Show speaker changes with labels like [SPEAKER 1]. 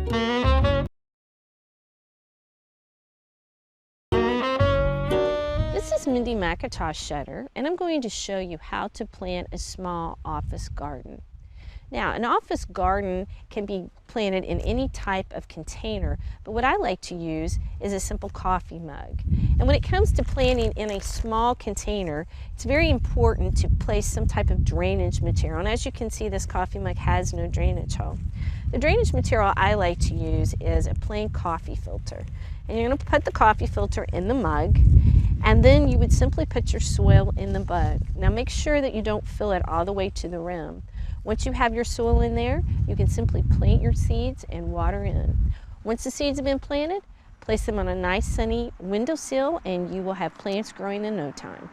[SPEAKER 1] This is Mindy McIntosh Shutter, and I'm going to show you how to plant a small office garden. Now, an office garden can be planted in any type of container, but what I like to use is a simple coffee mug. And when it comes to planting in a small container, it's very important to place some type of drainage material. And as you can see, this coffee mug has no drainage hole. The drainage material I like to use is a plain coffee filter. And you're going to put the coffee filter in the mug, and then you would simply put your soil in the mug. Now make sure that you don't fill it all the way to the rim. Once you have your soil in there, you can simply plant your seeds and water in. Once the seeds have been planted, place them on a nice sunny windowsill and you will have plants growing in no time.